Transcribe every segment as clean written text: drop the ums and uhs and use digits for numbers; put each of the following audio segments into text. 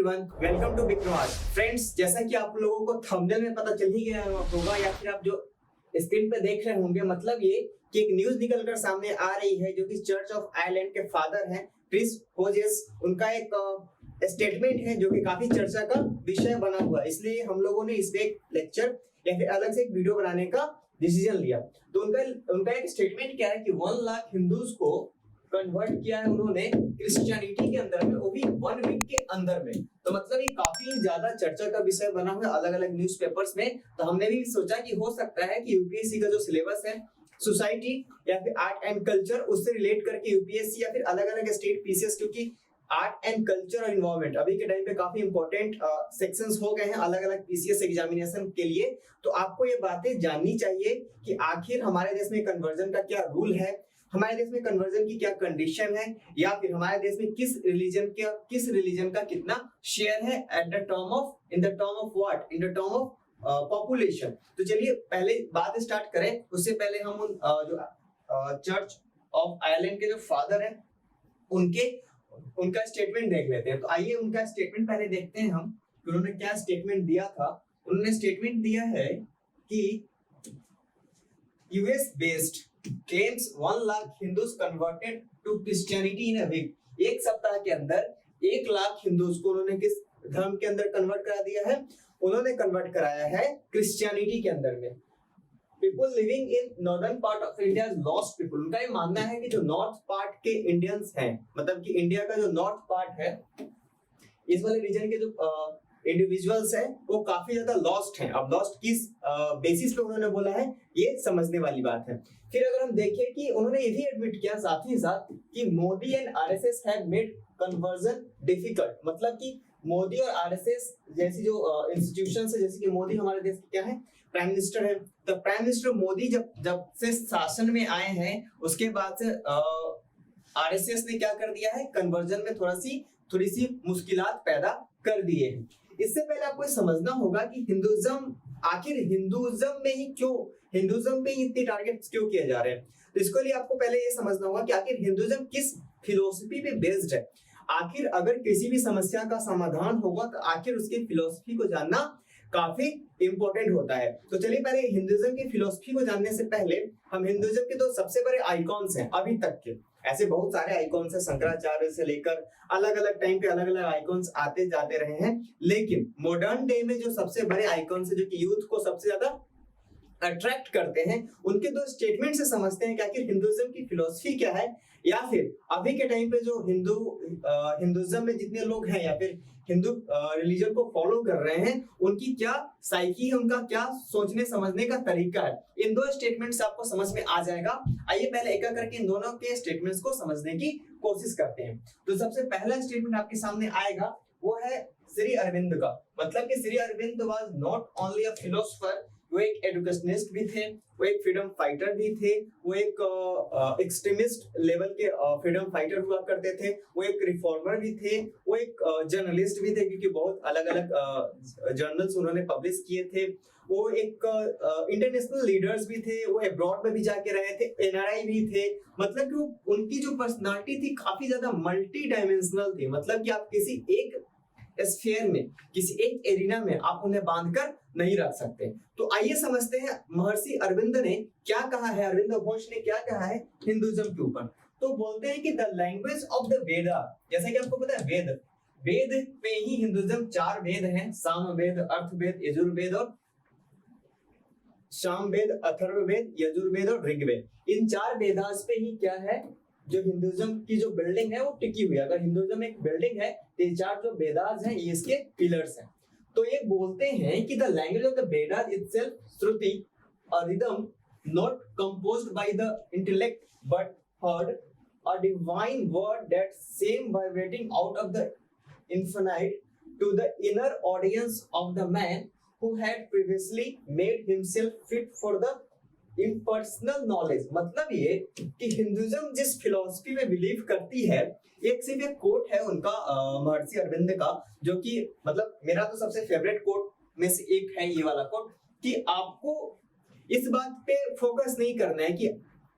Everyone, welcome to Big Knot. Friends, जैसा कि आप लोगों को थंबनेल में पता चल ही गया होगा या फिर आप जो स्क्रीन पे देख रहे होंगे, मतलब ये कि एक न्यूज निकलकर सामने आ रही है जो कि चर्च ऑफ आयरलैंड के फादर हैं क्रिस होजेस। उनका एक स्टेटमेंट है जो कि काफी चर्चा का विषय बना हुआ है, इसलिए हम लोगों ने इस पे एक लेक्चर या फिर अलग से एक वीडियो बनाने का डिसीजन लिया। तो उनका एक स्टेटमेंट क्या है कि 1 लाख हिंदूज को कन्वर्ट किया है उन्होंने क्रिश्चियनिटी के अंदर में, वो भी 1 वीक के अंदर में। तो मतलब ये काफी ज्यादा चर्चा का विषय बना हुआ है अलग अलग न्यूज़पेपर्स में। तो हमने भी सोचा कि हो सकता है कि यूपीएससी का जो सिलेबस है सोसाइटी या फिर आर्ट एंड कल्चर, उससे रिलेट करके यूपीएससी या फिर अलग अलग स्टेट पीसीएस, क्योंकि आर्ट एंड कल्चर और इन्वायरमेंट अभी के टाइम पे काफी इंपॉर्टेंट सेक्शंस हो गए हैं अलग अलग पीसीएस एग्जामिनेशन के लिए। तो आपको ये बातें जाननी चाहिए कि आखिर हमारे देश में कन्वर्जन का क्या रूल है, हमारे देश में कन्वर्जन की क्या कंडीशन है, या फिर हमारे देश में किस रिलीजन का कितना शेयर है in the term of population. तो चलिए पहले बात स्टार्ट करें, उससे पहले हम जो चर्च ऑफ आयरलैंड के जो फादर हैं उनका स्टेटमेंट देख लेते हैं। तो आइए उनका स्टेटमेंट पहले देखते हैं हम, उन्होंने क्या स्टेटमेंट दिया था। उन्होंने स्टेटमेंट दिया है कि US based claims 1 lakh Hindus converted to Christianity in a week. एक सप्ताह के अंदर 1 लाख हिंदूज को उन्होंने किस धर्म के अंदर कन्वर्ट करा दिया है? उन्होंने कन्वर्ट कराया है क्रिश्चियनिटी के अंदर में। People living in northern part of India lost people. उनका ये मानना है कि जो नॉर्थ पार्ट के इंडियंस हैं, मतलब कि इंडिया का जो नॉर्थ पार्ट है, इस वाले रीजन के जो इंडिविजुअल्स हैं वो काफी ज्यादा लॉस्ट हैं। अब लॉस्ट किस बेसिस पे उन्होंने बोला है, ये समझने वाली बात है। फिर अगर हम देखें कि उन्होंने ये भी एडमिट किया साथ ही साथ कि Modi and RSS have made conversion difficult. मतलब कि मोदी और आरएसएस जैसी जो इंस्टीट्यूशंस है, जैसे कि मोदी हमारे देश के क्या है, प्राइम मिनिस्टर है। तो प्राइम मिनिस्टर मोदी जब से शासन में आए हैं, उसके बाद से आरएसएस ने क्या कर दिया है, कन्वर्जन में थोड़ी सी मुश्किलात पैदा कर दिए हैं। इससे पहले आपको समझना होगा कि हिंदुइज्म में ही इतने टारगेट्स क्यों किए जा रहे हैं। तो इसके लिए आपको पहले ये समझना होगा कि आखिर हिंदुइज्म किस फिलोसफी पे बेस्ड है। आखिर अगर किसी भी समस्या का समाधान होगा तो आखिर उसकी फिलोसफी को जानना काफी इंपॉर्टेंट होता है। तो चलिए पहले हिंदुइज्म की फिलोसफी को जानने से पहले हम हिंदुइज्म के 2 सबसे बड़े आइकॉन्स हैं अभी तक के। ऐसे बहुत सारे आइकॉन्स हैं, शंकराचार्य से लेकर अलग अलग टाइम पे अलग अलग आइकॉन्स आते जाते रहे हैं, लेकिन मॉडर्न डे में जो सबसे बड़े आइकॉन्स है जो कि यूथ को सबसे ज्यादा अट्रैक्ट करते हैं, उनके 2 स्टेटमेंट से समझते हैं कि आखिर हिंदुइज्म की फिलोसफी क्या है, या फिर अभी के टाइम पे जो हिंदुइज्म में जितने लोग हैं या फिर हिंदू रिलीजन को फॉलो कर रहे हैं, उनकी क्या साइकी है, उनका क्या सोचने समझने का तरीका है। इन 2 स्टेटमेंट से आपको समझ में आ जाएगा। आइए पहले एक करके इन दोनों के स्टेटमेंट्स को समझने की कोशिश करते हैं। तो सबसे पहला स्टेटमेंट आपके सामने आएगा, वो है श्री अरविंद का। मतलब कि Shri Aurobindo was not only a philosopher, वो एक एजुकेशनिस्ट भी थे, वो एक फ्रीडम फाइटर भी थे, वो एक एक्सट्रीमिस्ट लेवल के फ्रीडम फाइटर हुआ करते थे, वो एक रिफॉर्मर भी थे, वो एक जर्नलिस्ट भी थे, क्योंकि बहुत अलग अलग जर्नल्स उन्होंने पब्लिश किए थे। वो एक इंटरनेशनल लीडर्स भी थे, वो अब्रॉड में भी जाके रहे थे, एनआरआई भी थे। मतलब कि उनकी जो पर्सनालिटी थी काफी ज्यादा मल्टी डायमेंशनल थी। मतलब कि आप किसी एक स्फीयर में, किसी एक एरिना में आप उन्हें बांधकर नहीं रख सकते। तो आइए समझते हैं महर्षि अरविंद ने क्या कहा है, अरविंद घोष ने क्या कहा है हिंदुइज्म के ऊपर। तो बोलते हैं कि द लैंग्वेज ऑफ द वेदा, जैसा कि आपको पता है वेद पे ही हिंदुइज्म 4 वेद हैं, सामवेद, अर्थवेद, यजुर्वेद और सामवेद, अथर्ववेद, यजुर्वेद और ऋग्वेद। इन 4 वेदास पे ही क्या है, जो हिंदुइज्म की जो बिल्डिंग है वो टिकी हुई है। अगर हिंदुइज्म एक बिल्डिंग है तो ये 4 जो वेदास हैं ये इसके पिलर्स हैं। तो ये बोलते हैं कि the language of the Vedas itself shruti, a rhythm not composed by the intellect but heard, a divine word that same vibrating out of the infinite to the inner audience of the man who had previously made himself fit for the impersonal knowledge। मतलब ये कि Hinduism जिस philosophy में believe करती है, एक सिर्फ एक कोट है उनका महर्षि अरविंद का, जो कि मतलब मेरा तो सबसे फेवरेट कोट में से एक है ये वाला कोट, कि आपको इस बात पे फोकस नहीं करना है कि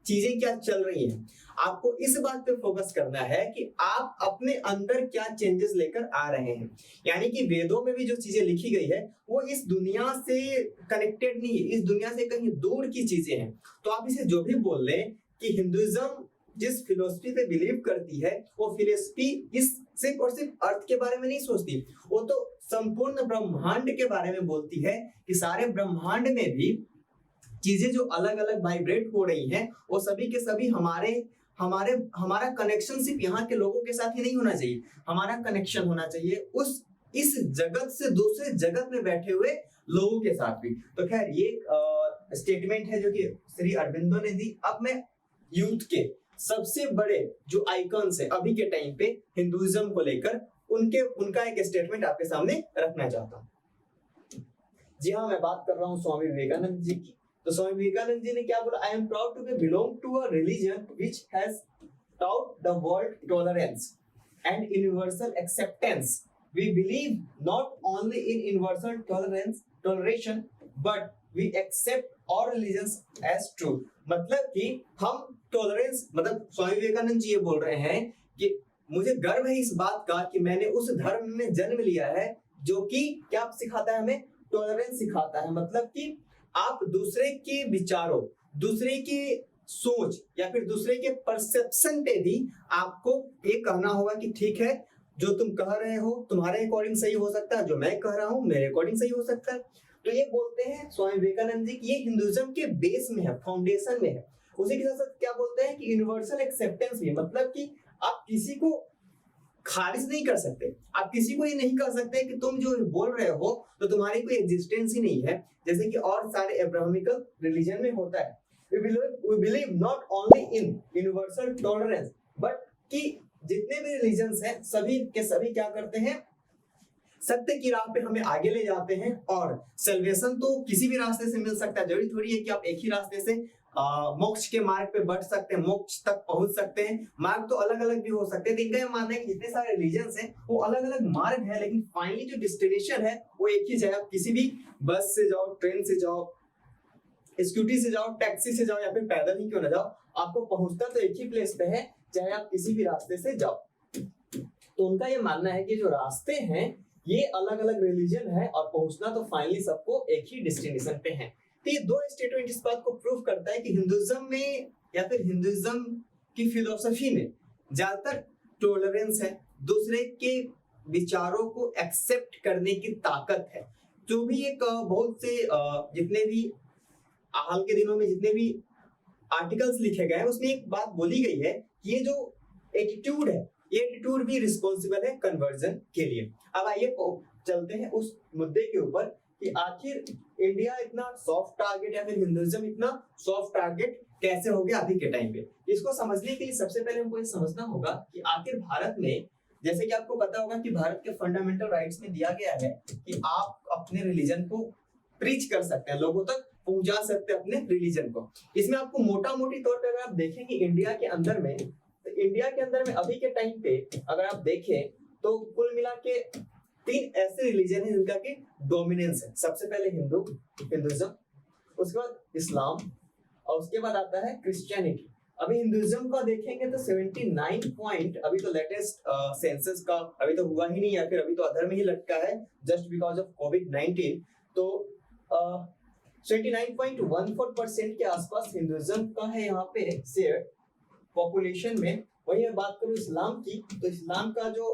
चीजें क्या चल रही हैं। आपको इस बात पे फोकस करना है कि आप अपने अंदर क्या चेंजेस लेकर आ रहे हैं। यानी कि वेदों में भी जो चीजें लिखी गई है वो इस दुनिया से कनेक्टेड नहीं है, इस दुनिया से कहीं दूर की चीजें हैं। तो आप इसे जो भी बोल लें कि हिंदुइज्म जिस फिलोसफी पे बिलीव करती है वो फिलोसफी इस सिर्फ और सिर्फ अर्थ के बारे में नहीं सोचती, वो तो संपूर्ण ब्रह्मांड के बारे में बोलती है कि सारे ब्रह्मांड में भी चीजें जो अलग अलग वाइब्रेट हो रही हैं वो सभी के सभी हमारा कनेक्शन सिर्फ यहाँ के लोगों के साथ ही नहीं होना चाहिए, हमारा कनेक्शन होना चाहिए इस जगत से दूसरे जगत में बैठे हुए लोगों के साथ भी। तो खैर ये स्टेटमेंट है जो कि श्री अरबिंदो ने दी। अब मैं यूथ के सबसे बड़े जो आइकॉन्स है अभी के टाइम पे हिंदुइज्म को लेकर उनका एक स्टेटमेंट आपके सामने रखना चाहता हूँ। जी हाँ, मैं बात कर रहा हूँ स्वामी विवेकानंद जी की। तो स्वामी विवेकानंद जी ने क्या बोला, I am proud to be belong to a religion which has taught the world tolerance and universal acceptance. We believe not only in universal toleration, but we accept all religions as true. मतलब कि हम tolerance, मतलब स्वामी विवेकानंद जी ये बोल रहे हैं कि मुझे गर्व है इस बात का कि मैंने उस धर्म में जन्म लिया है जो कि क्या सिखाता है, हमें टॉलरेंस सिखाता है। मतलब कि आप दूसरे के विचारों, दूसरे की सोच या फिर दूसरे के परसेप्शन पे भी आपको ये कहना होगा कि ठीक है, जो तुम कह रहे हो तुम्हारे अकॉर्डिंग सही हो सकता है, जो मैं कह रहा हूँ मेरे अकॉर्डिंग सही हो सकता है। तो ये बोलते हैं स्वामी विवेकानंद जी कि ये हिंदुइज्म के बेस में है, फाउंडेशन में है। उसी के साथ क्या बोलते हैं कि यूनिवर्सल एक्सेप्टेंस भी, मतलब कि आप किसी को खारिज नहीं कर सकते, आप किसी को ये नहीं कह सकते कि तुम जो बोल रहे हो तो तुम्हारी कोई एग्जिस्टेंस ही नहीं है, जैसे कि और सारे एब्राहमिकल रिलीजन में होता है। We believe not only in universal tolerance, but कि जितने भी रिलीजन्स हैं सभी के सभी क्या करते हैं, सत्य की राह पे हमें आगे ले जाते हैं। और सल्वेशन तो किसी भी रास्ते से मिल सकता है, जरूरी थोड़ी है कि आप एक ही रास्ते से मोक्ष के मार्ग पे बढ़ सकते हैं, मोक्ष तक पहुंच सकते हैं। मार्ग तो अलग अलग भी हो सकते हैं। इनका ये मानना है कि जितने सारे रिलीजन्स हैं वो अलग अलग मार्ग है, लेकिन फाइनली जो डेस्टिनेशन है वो एक ही है। आप किसी भी बस से जाओ, ट्रेन से जाओ, स्कूटी से जाओ, टैक्सी से जाओ या फिर पैदल ही क्यों ना जाओ, आपको पहुंचना तो एक ही प्लेस पे है, चाहे आप किसी भी रास्ते से जाओ। तो उनका ये मानना है कि जो रास्ते हैं ये अलग अलग रिलीजन है और पहुंचना तो फाइनली सबको एक ही डेस्टिनेशन पे है। तो ये दो स्टेटमेंट इस बात को प्रूव करता है कि हिंदुइज्म में या फिर हिंदुइज्म की फिलोसफी में ज्यादातर टॉलरेंस है, दूसरे के विचारों को एक्सेप्ट करने की ताकत है। जो भी एक बहुत से जितने भी हाल के दिनों में जितने भी आर्टिकल्स लिखे गए हैं उसमें एक बात बोली गई है कि ये जो एटीट्यूड है ये एटीट्यूड भी रिस्पॉन्सिबल है कन्वर्जन के लिए। अब आइए चलते हैं उस मुद्दे के ऊपर कि आखिर इंडिया इतना सॉफ्ट टारगेट या फिर हिंदुइज्म इतना सॉफ्ट टारगेट कैसे हो गया अभी के टाइम पे। इसको समझने के लिए सबसे पहले हमको ये समझना होगा कि आखिर भारत में, जैसे कि आपको पता होगा कि भारत के फंडामेंटल राइट्स में दिया गया है कि आप अपने रिलीजन को प्रीच कर सकते हैं, लोगों तक पहुंचा सकते हैं अपने रिलीजन को। इसमें आपको मोटा मोटी तौर पे अगर आप देखेंगे इंडिया के अंदर में, तो इंडिया के अंदर में अभी के टाइम पे अगर आप देखें तो कुल मिला के 3 ऐसे रिलीजन है जिनका की डोमिनेंस है। सबसे पहले हिंदुइज्म, उसके बाद इस्लाम और उसके बाद आता है क्रिश्चियनिटी। अभी हिंदुइज्म का देखेंगे तो 79 पॉइंट, अभी तो लेटेस्ट सेंसस का अभी तो हुआ ही नहीं है, फिर अभी तो अधर में ही लटका है जस्ट बिकॉज ऑफ कोविड-19। तो 79.14% के आसपास हिंदुइज्म का है यहाँ पे शेयर पॉपुलेशन में। वही मैं बात करूँ इस्लाम की, तो इस्लाम का जो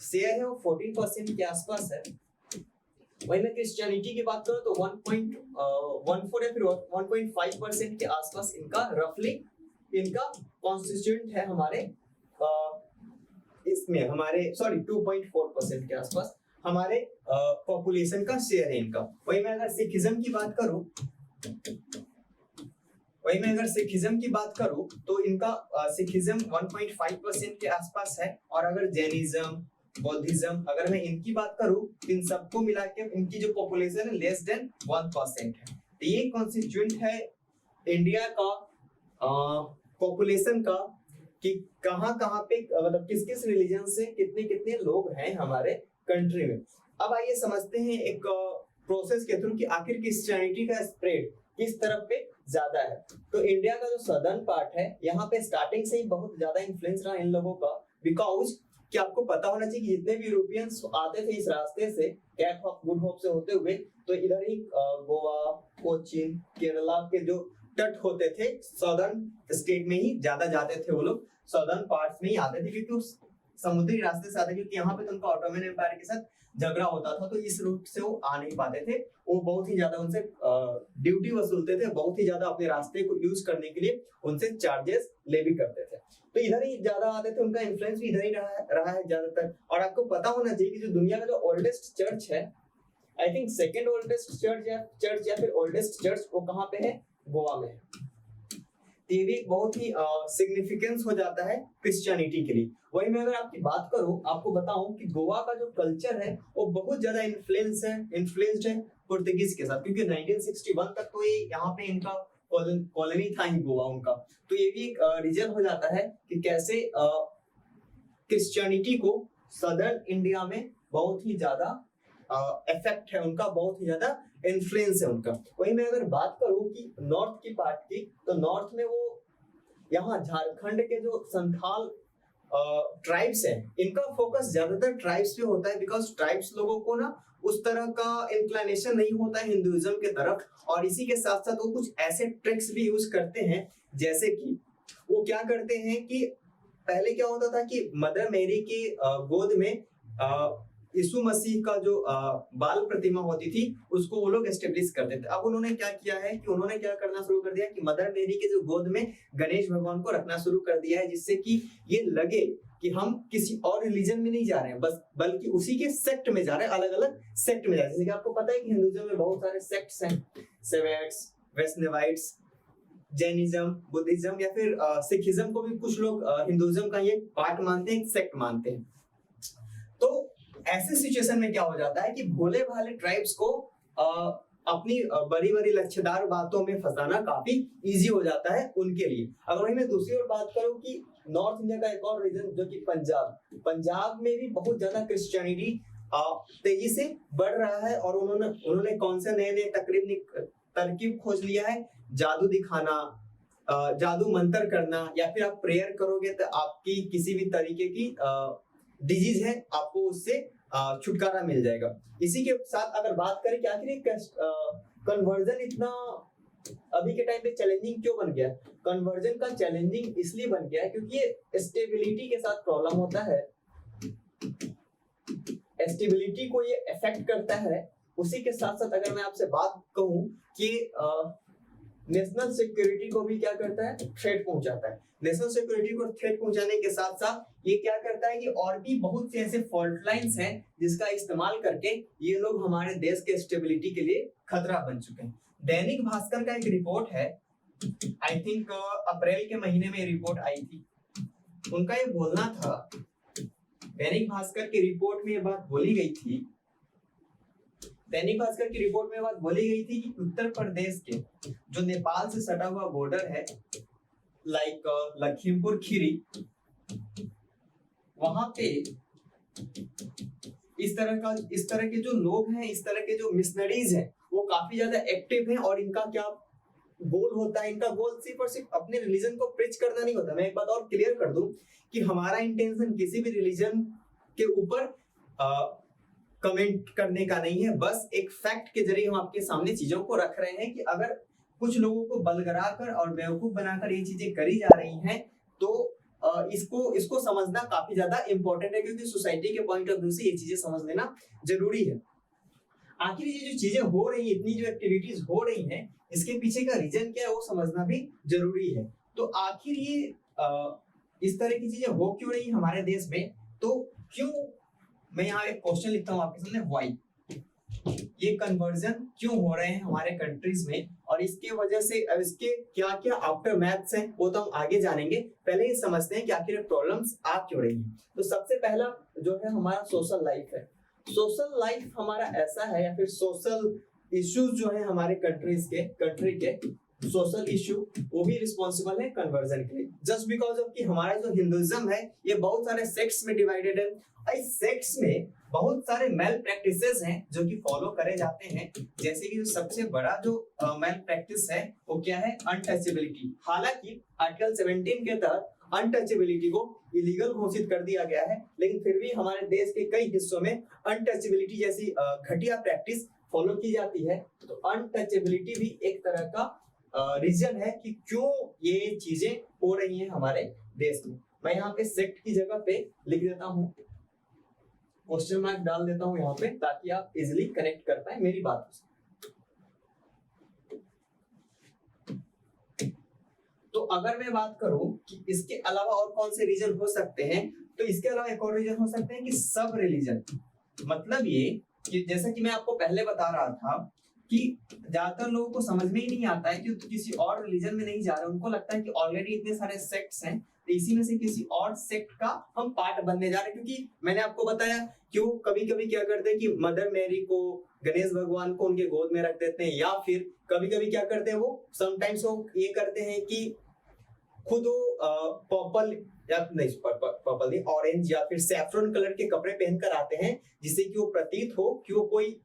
शेयर है वो 14% के आसपास है। वही मैं क्रिश्चियनिटी की बात करूँ तो 1.14 या फिर 1.5% के आसपास इनका रफली इनका कॉन्स्टिट्यूएंट है हमारे इसमें, हमारे 2.4% के आसपास हमारे पॉपुलेशन का शेयर है इनका। वही मैं अगर सिखिज्म की बात करूं तो इनका सिखिज्म 1.5% के आसपास है। और अगर जैनिज्म, बौद्धिज्म अगर मैं इनकी बात करूं तो इन सबको मिला के इनकी जो पॉपुलेशन है लेस देन 1% है। तो ये कॉन्स्टिट्यूएंट है इंडिया का पॉपुलेशन का कि कहाँ पे मतलब किस किस रिलीजन से कितने कितने लोग हैं हमारे कंट्री में। अब आइए समझते हैं एक प्रोसेस के थ्रू कि आखिर क्रिश्चियनिटी का स्प्रेड किस तरफ पे ज्यादा है। तो इंडिया का जो सदर्न पार्ट है यहाँ पे स्टार्टिंग से ही बहुत ज्यादा इन्फ्लुएंस रहा इन लोगों का, बिकॉज कि आपको पता होना चाहिए कि जितने भी यूरोपियंस आते थे इस रास्ते से कैप ऑफ गुड होप से होते हुए, तो इधर ही गोवा, कोचीन, केरला के जो तट होते थे सदर्न स्टेट में ही ज्यादा जाते थे वो लोग, सदर्न पार्ट्स में ही आते थे, क्योंकि उस समुद्री रास्ते से आते, क्योंकि यहाँ पे तो उनका ऑटोमन एम्पायर के साथ झगड़ा होता था, तो इस रूट से वो आ नहीं पाते थे। वो बहुत ही ज्यादा उनसे ड्यूटी वसूलते थे, बहुत ही ज्यादा अपने रास्ते को यूज करने के लिए उनसे चार्जेस ले भी करते थे। तो इधर ही ज्यादा आते थे, उनका इन्फ्लुएंस भी इधर ही रहा है ज्यादातर। और आपको पता होना चाहिए कि जो दुनिया का जो ओल्डेस्ट चर्च है, I think second oldest church या फिर ओल्डेस्ट चर्च, वो कहाँ पे है? गोवा में है। ये भी बहुत ही सिग्निफिकेंस हो जाता है क्रिश्चियनिटी के लिए। वही मैं अगर आपकी बात करूं, आपको बताऊं कि गोवा का जो कल्चर है वो बहुत ज्यादा इन्फ्लुएंस्ड है पुर्तगीज के साथ, क्योंकि 1961 तक तो ये यहाँ पे इनका कॉलोनी था ही गोवा उनका। तो ये भी एक रीजन हो जाता है कि कैसे क्रिश्चियनिटी को सदर्न इंडिया में बहुत ही ज्यादा इफेक्ट है उनका, बहुत ही ज्यादा इन्फ्लुएंस है उनका। वही मैं अगर बात करूं कि नॉर्थ की पार्ट की, तो नॉर्थ में वो यहाँ झारखंड के जो संथाल ट्राइब्स हैं, इनका फोकस ज्यादातर ट्राइब्स पे होता है, बिकॉज ट्राइब्स लोगों को ना उस तरह का इंक्लिनेशन नहीं होता है हिंदुइज्म के तरफ। और इसी के साथ साथ वो कुछ ऐसे ट्रिक्स भी यूज करते हैं, जैसे कि वो क्या करते हैं कि पहले क्या होता था कि मदर मेरी की गोद में यीशु मसीह का जो बाल प्रतिमा होती थी उसको वो लोग एस्टेब्लिश करते थे। अब उन्होंने क्या किया है कि उन्होंने क्या करना शुरू कर दिया कि मदर मेरी के जो गोद में गणेश भगवान को रखना शुरू कर दिया है, जिससे कि ये लगे कि हम किसी और रिलीजन में नहीं जा रहे हैं, बस बल्कि उसी के सेक्ट में जा रहे हैं, अलग अलग सेक्ट में जा रहे हैं। जैसे कि आपको पता है कि हिंदुइज्म में बहुत सारे सेक्ट्स हैं, सेवेट्स, वैष्णवाइट्स, जैनिज्म, बुद्धिज्म या फिर सिखिज्म को भी कुछ लोग हिंदुइज्म का ये पार्ट मानते हैं, सेक्ट मानते हैं। तो ऐसे सिचुएशन में क्या हो जाता है कि भोले भाले ट्राइब्स को अपनी बड़ी बड़ी लक्ष्यदार बातों में फंसाना काफी इजी हो जाता है उनके लिए। अगर वही मैं दूसरी ओर बात करूं कि नॉर्थ इंडिया का एक और रीजन जो कि पंजाब में भी बहुत ज्यादा क्रिश्चियनिटी तेजी से बढ़ रहा है, और उन्होंने कौन से नए नए तरकीब खोज लिया है, जादू दिखाना, जादू मंत्र करना, या फिर आप प्रेयर करोगे तो आपकी किसी भी तरीके की डिजीज है आपको उससे छुटकारा मिल जाएगा। इसी के साथ अगर बात करें कि आखिर कन्वर्जन इतना अभी के टाइम पे चैलेंजिंग क्यों बन गया? कन्वर्जन का चैलेंजिंग इसलिए बन गया है क्योंकि ये स्टेबिलिटी के साथ प्रॉब्लम होता है, स्टेबिलिटी को ये अफेक्ट करता है। उसी के साथ साथ अगर मैं आपसे बात कहूं कि नेशनल सिक्योरिटी को भी क्या करता है? थ्रेट पहुंचाता है। नेशनल सिक्योरिटी को थ्रेट पहुंचाने के साथ साथ ये क्या करता है कि और भी बहुत से ऐसे फॉल्ट लाइंस हैं जिसका इस्तेमाल करके ये लोग हमारे देश के स्टेबिलिटी के लिए खतरा बन चुके हैं। दैनिक भास्कर का एक रिपोर्ट है, आई थिंक अप्रैल के महीने में रिपोर्ट आई थी, उनका ये बोलना था, दैनिक भास्कर की रिपोर्ट में ये बात बोली गई थी, दैनिक भास्कर की रिपोर्ट में बात बोली गई थी कि उत्तर प्रदेश के जो नेपाल से सटा हुआ बॉर्डर है, लाइक लखीमपुर खीरी, वहां पे इस तरह के जो लोग हैं, इस तरह के जो मिशनरीज हैं, वो काफी ज्यादा एक्टिव हैं। और इनका क्या गोल होता है? इनका गोल सिर्फ और सिर्फ अपने रिलीजन को प्रीच करना नहीं होता। मैं एक बात और क्लियर कर दूं कि हमारा इंटेंशन किसी भी रिलीजन के ऊपर कमेंट करने का नहीं है, बस एक फैक्ट के जरिए हम आपके सामने चीजों को रख रहे हैं कि अगर कुछ लोगों को बलगरा कर और बेवकूफ बनाकर ये चीजें करी जा रही हैं तो इसको समझना काफी ज्यादा इंपॉर्टेंट है, क्योंकि सोसाइटी के पॉइंट ऑफ व्यू से ये चीजें समझ लेना जरूरी है। आखिर ये जो चीजें हो रही है, इतनी जो एक्टिविटीज हो रही हैं, इसके पीछे का रीजन क्या है वो समझना भी जरूरी है। तो आखिर ये इस तरह की चीजें हो क्यों रही हमारे देश में? तो क्यों, मैं यहाँ एक क्वेश्चन लिखता हूँ आपके सामने, व्हाई ये कन्वर्जन क्यों हो रहे हैं हमारे कंट्रीज में, और इसके वजह से इसके क्या क्या आफ्टर मैथ्स हैं वो तो हम आगे जानेंगे। पहले ये समझते हैं कि आखिर प्रॉब्लम्स आ क्यों रही हैं। तो सबसे पहला जो है हमारा सोशल लाइफ है। सोशल लाइफ हमारा ऐसा है, या फिर सोशल इश्यूज जो है हमारे कंट्री के सोशल इश्यू, वो भी रिस्पॉन्सिबल है कन्वर्जन के लिए। जस्ट बिकॉज ऑफ कि हमारा जो हिंदुइज्म है ये बहुत सारे सेक्ट्स में डिवाइडेड है। इस सेक्ट्स में बहुत सारे मेल प्रैक्टिसेस हैं जो कि फॉलो करे जाते हैं, जैसे कि जो सबसे बड़ा जो मेल प्रैक्टिस है वो क्या है, अनटचेबिलिटी। हालांकि आर्टिकल 17 के तहत अनटचेबिलिटी को इलीगल घोषित कर दिया गया है, लेकिन फिर भी हमारे देश के कई हिस्सों में अनटचेबिलिटी जैसी घटिया प्रैक्टिस फॉलो की जाती है। तो अनटचेबिलिटी भी एक तरह का रीजन है कि क्यों ये चीजें हो रही हैं हमारे देश में। मैं यहाँ पे सेक्ट की जगह पे लिख देता हूँ, क्वेश्चन मार्क डाल देता हूँ यहाँ पे, ताकि आप इजिली कनेक्ट कर पाए मेरी बात से। तो अगर मैं बात करूं कि इसके अलावा और कौन से रीजन हो सकते हैं, तो इसके अलावा एक और रीजन हो सकते हैं कि सब रिलीजन, मतलब ये कि जैसा कि मैं आपको पहले बता रहा था कि ज्यादातर लोगों को समझ में ही नहीं आता है कि तो किसी और रिलीजन में नहीं जा रहे, उनको लगता है कि ऑलरेडी इतने सारे सेक्ट्स हैं, तो इसी में से किसी और सेक्ट का हम पार्ट बनने जा रहे हैं। क्योंकि मैंने आपको बताया कि वो कभी कभी क्या करते हैं कि मदर मैरी को, गणेश भगवान को उनके गोद में रख देते हैं, या फिर कभी कभी क्या करते हैं वो समटाइम्स वो ये करते हैं कि खुद पर्पल या नहीं, पर्पल नहीं, ऑरेंज या फिर सैफरन कलर के कपड़े पहनकर आते हैं, जिससे कि वो प्रतीत हो कि वो कोई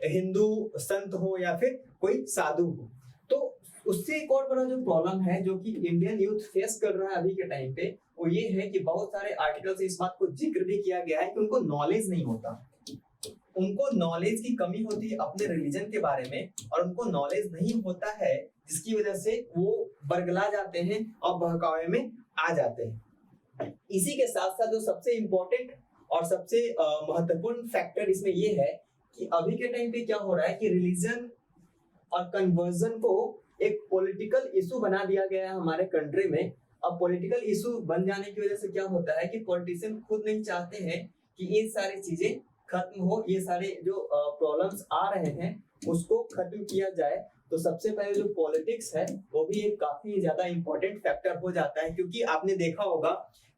हिंदू संत हो या फिर कोई साधु हो। तो उससे एक और बड़ा जो प्रॉब्लम है जो कि इंडियन यूथ फेस कर रहा है अभी के टाइम पे, वो ये है कि बहुत सारे आर्टिकल से इस बात को जिक्र भी किया गया है कि उनको नॉलेज नहीं होता, उनको नॉलेज की कमी होती है अपने रिलीजन के बारे में, और उनको नॉलेज नहीं होता है, जिसकी वजह से वो बरगला जाते हैं और बहकावे में आ जाते हैं। इसी के साथ साथ जो सबसे इम्पोर्टेंट और सबसे महत्वपूर्ण फैक्टर इसमें ये है कि अभी के टाइम पे क्या हो रहा है कि रिलीजन और कन्वर्जन को एक पॉलिटिकल इशू बना दिया गया है हमारे कंट्री में। अब पॉलिटिकल इशू बन जाने की वजह से क्या होता है कि पॉलिटिशियन खुद नहीं चाहते हैं कि ये सारी चीजें खत्म हो, ये सारे जो प्रॉब्लम्स आ रहे हैं उसको खत्म किया जाए। तो सबसे पहले जो पॉलिटिक्स है वो भी एक काफी ज्यादा इंपॉर्टेंट फैक्टर हो जाता है, क्योंकि आपने देखा होगा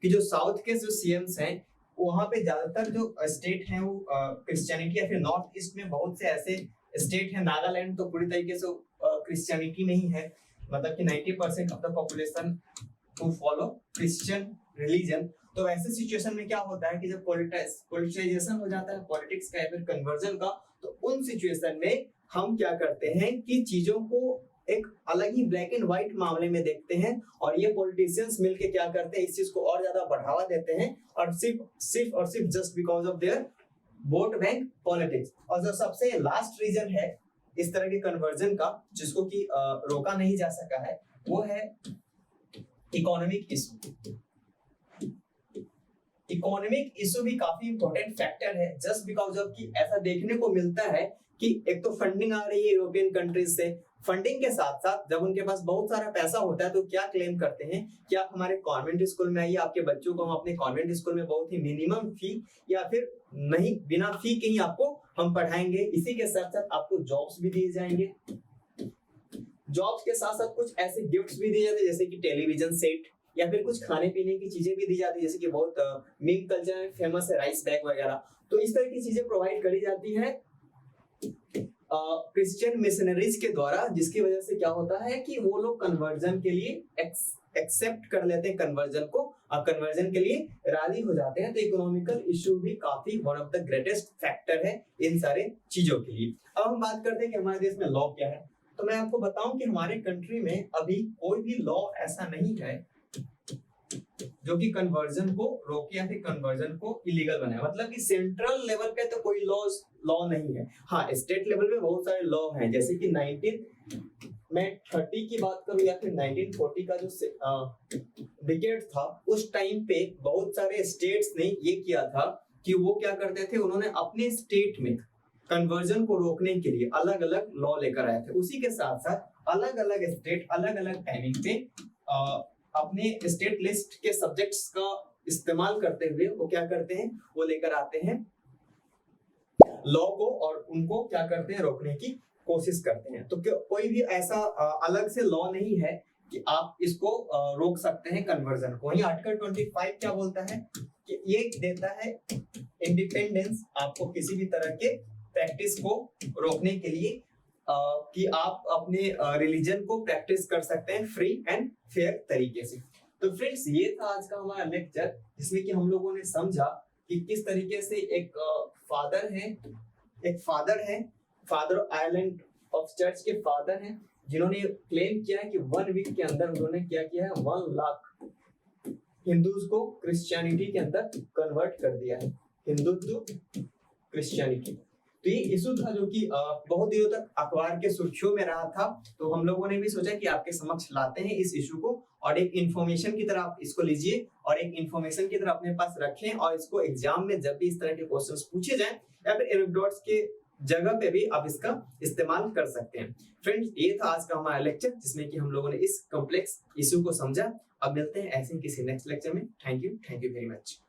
कि जो साउथ के जो सीएम्स हैं वहां पे ज्यादातर जो स्टेट हैं वो क्रिश्चियनिटी, या फिर नॉर्थ ईस्ट में बहुत से ऐसे स्टेट है, नागालैंड तो पूरी तरीके से क्रिश्चियनिटी में ही है, मतलब कि 90% of the population who follow Christian religion. तो ऐसे सिचुएशन में क्या होता है कि जब पॉलिटिसाइजेशन हो जाता है पॉलिटिक्स का या फिर कन्वर्जन का, तो उन सिचुएशन में हम क्या करते हैं कि चीजों को एक अलग ही ब्लैक एंड व्हाइट मामले में देखते हैं, और ये पॉलिटिशियंस मिलके क्या करते हैं, इस चीज को और ज्यादा बढ़ावा देते हैं, और सिर्फ just because of their vote bank politics. और जो सबसे लास्ट रीजन है इस तरह के कन्वर्जन का, जिसको कि रोका नहीं जा सका है, वो है इकोनॉमिक इशू। इकोनॉमिक इशू भी काफी इंपॉर्टेंट फैक्टर है, जस्ट बिकॉज ऑफ कि ऐसा देखने को मिलता है कि एक तो फंडिंग आ रही है यूरोपियन कंट्रीज से, फंडिंग के साथ साथ जब उनके पास बहुत सारा पैसा होता है तो क्या क्लेम करते हैं कि आप हमारे कॉन्वेंट स्कूल में आइए, आपके बच्चों को हम अपने कॉन्वेंट स्कूल में बहुत ही मिनिमम फी या फिर नहीं बिना फी के ही आपको हम पढ़ाएंगे, इसी के साथ साथ आपको जॉब्स भी दिए जाएंगे, जॉब्स के साथ साथ कुछ ऐसे गिफ्ट्स भी दिए जाते हैं जैसे कि टेलीविजन सेट या फिर कुछ खाने पीने की चीजें भी दी जाती है, जैसे कि बहुत मीम कल्चर में फेमस है राइस बैग वगैरह। तो इस तरह की चीजें प्रोवाइड करी जाती है क्रिश्चियन मिशनरीज के द्वारा, जिसकी वजह से क्या होता है कि वो लोग कन्वर्जन के लिए एक्सेप्ट कर लेते हैं कन्वर्जन को, और कन्वर्जन के लिए राजी हो जाते हैं। तो इकोनॉमिकल इशू भी काफी one of the greatest factor है इन सारे चीजों के लिए। अब हम बात करते हैं कि हमारे देश में लॉ क्या है। तो मैं आपको बताऊं कि हमारे कंट्री में अभी कोई भी लॉ ऐसा नहीं है जो कि कन्वर्जन को रोके या फिर कन्वर्जन को इलीगल बनाए, मतलब कि सेंट्रल लेवल पे तो कोई लॉ नहीं है। हाँ, स्टेट लेवल पे बहुत सारे लॉ हैं, जैसे कि 1930 की बात करूं या फिर 1940 का जो डिकेड था, उस टाइम पे बहुत सारे स्टेट्स ने ये किया था कि वो क्या करते थे, उन्होंने अपने स्टेट में कन्वर्जन को रोकने के लिए अलग अलग लॉ लेकर आए थे। उसी के साथ साथ अलग अलग स्टेट अलग अलग टाइमिंग पे अपने स्टेट लिस्ट के सब्जेक्ट्स का इस्तेमाल करते हुए वो क्या करते हैं, वो लेकर आते हैं लॉ को और उनको क्या करते हैं, रोकने की कोशिश करते हैं। तो कोई भी ऐसा अलग से लॉ नहीं है कि आप इसको रोक सकते हैं कन्वर्जन को। वहीं आर्टिकल 25 क्या बोलता है कि ये देता है इंडिपेंडेंस आपको किसी भी तरह के प्रैक्टिस को रोकने के लिए, कि आप अपने रिलीजन को प्रैक्टिस कर सकते हैं फ्री एंड फेयर तरीके से। तो फ्रेंड्स, ये था आज का हमारा लेक्चर, जिसमें कि हम लोगों ने समझा कि किस तरीके से एक फादर है, father of Ireland of church के फादर हैं, जिन्होंने क्लेम किया है कि 1 वीक के अंदर उन्होंने क्या किया है, 1 लाख हिंदूज को क्रिश्चियनिटी के अंदर कन्वर्ट कर दिया है, हिंदुत्व क्रिश्चियनिटी। तो ये इशू था जो कि बहुत दिनों तक अखबार के सुर्खियों में रहा था, तो हम लोगों ने भी सोचा कि आपके समक्ष लाते हैं इस इशू को, और एक इंफॉर्मेशन की तरह आप इसको लीजिए और एक इंफॉर्मेशन की तरह अपने पास रखें, और इसको एग्जाम में जब भी इस तरह के क्वेश्चंस पूछे जाएं या फिर एनेक्डोट्स के जगह पे भी आप इसका इस्तेमाल कर सकते हैं। फ्रेंड्स, ये था आज का हमारा लेक्चर, जिसमें कि हम लोगों ने इस कॉम्प्लेक्स इशू को समझा। अब मिलते हैं ऐसे ही किसी नेक्स्ट लेक्चर में। Thank you very much.